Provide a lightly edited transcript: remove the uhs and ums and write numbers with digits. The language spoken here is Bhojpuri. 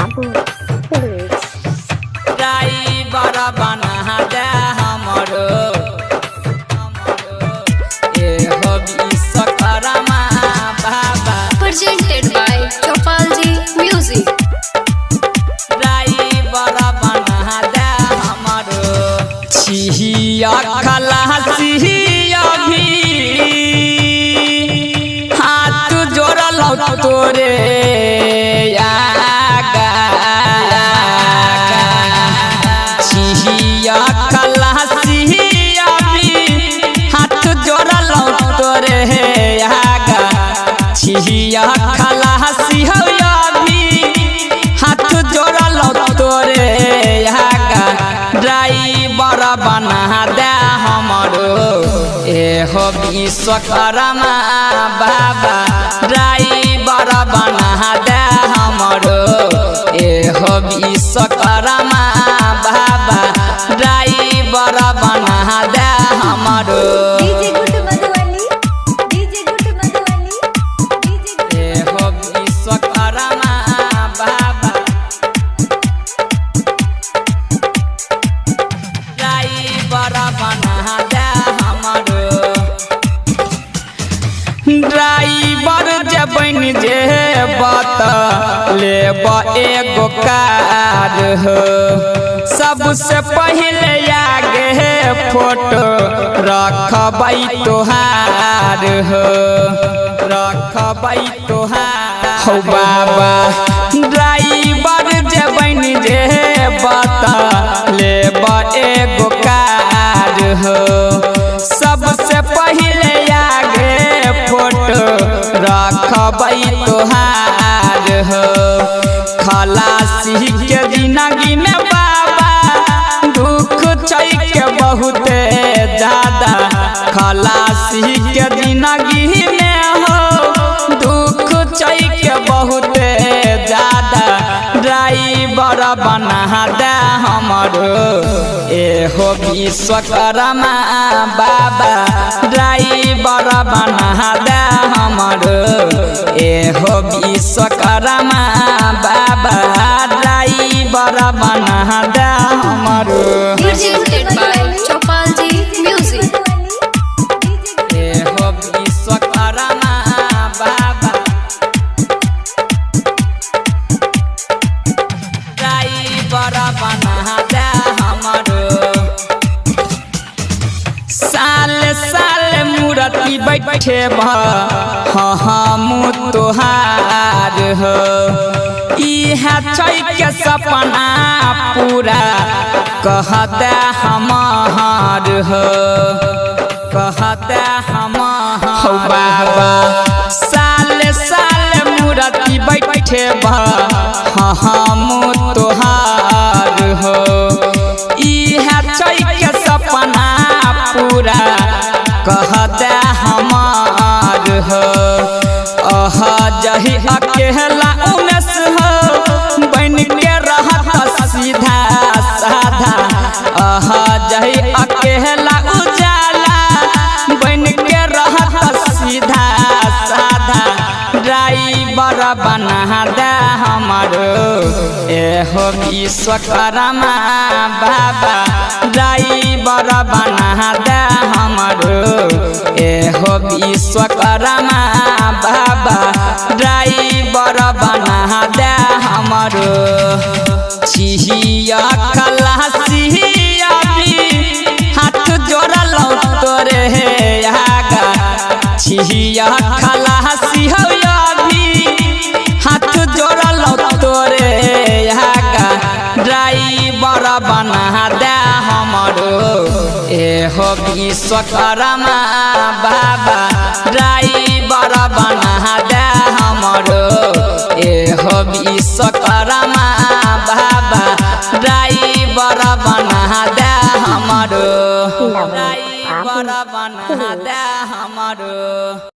बाबू प्लीज ड्राइवर बना दे हमरो ए हो विश्वकर्मा बाबा। Presented by Chopalji Music. Driver बना दे हमरो छिया खलासी अभी हाथ जोड़ल तोरे छिया खलासी अभी हाथ जोड़ल तोरे छिया खलासी अभी हाथ जोड़ल तोरे ड्राइवर बना दे हमरो ए हो विश्वकर्मा बाबा। ड्राइवर बना दे हमरो ए हो विश्वकर्मा बाबा। ड्राइवर बना दे हमरो DJ good Madhubani DJ good Madhubani DJ ए हो विश्वकर्मा बाबा। ड्राइवर बना दे हमरो ड्राइवर जबन जे बात लेब एगो कार हो सबसे पहले आगे फोटो रखबै तोहार हो रखबै तोहार हो बाबा। ड्राइवर जबन जे बात लेब एगो कार हो सबसे पहले आगे फोटो रखबै तोहार हो। खलासी के जिंदगी में बाबा दुख छै के बहुत ज्यादा। खलासी के जिंदगी में हो दुख छै के बहुत ज्यादा। ड्राइवर बना दे हमरो ए हो विश्वकर्मा बाबा। ड्राइवर बना दे हमरो ए हो विश्वकर्मा बाबा। ड्राइवर बना दे हमरो Presented by Chopalji Music. ए हो विश्वकर्मा बाबा। ड्राइवर बना दे हमरो साल साल मूर्ति बैठे हम तोहार हो इह छै के सपना पूरा कहते हमार हो कहते हमार हो बाबा। साल साल मूर्ति बैठे हम तोहार हो इह छै के सपना पूरा कहते हमार हो। अह जही अकेला उमेश हो बन के रहत सीधा साधा। अह जही अकेला उजाला बन के रहत सीधा साधा। ड्राइवर बना दे हमरो ए हो विश्वकर्मा बाबा। ड्राइवर बना दे हमरो ए हो विश्वकर्मा बाबा। ड्राइवर बना दे हमरो छिया खलासी अभी हाथ जोड़ल तोरे छिया खलासी अभी हाथ जोड़ल तोरे ड्राइवर बना दे हमरो ए हो विश्वकर्मा बाबा। ड्राइवर बना दे हमरो ए हो विश्वकर्मा बाबा। ड्राइवर बना दे हमरो ड्राइवर बना दे हमरो।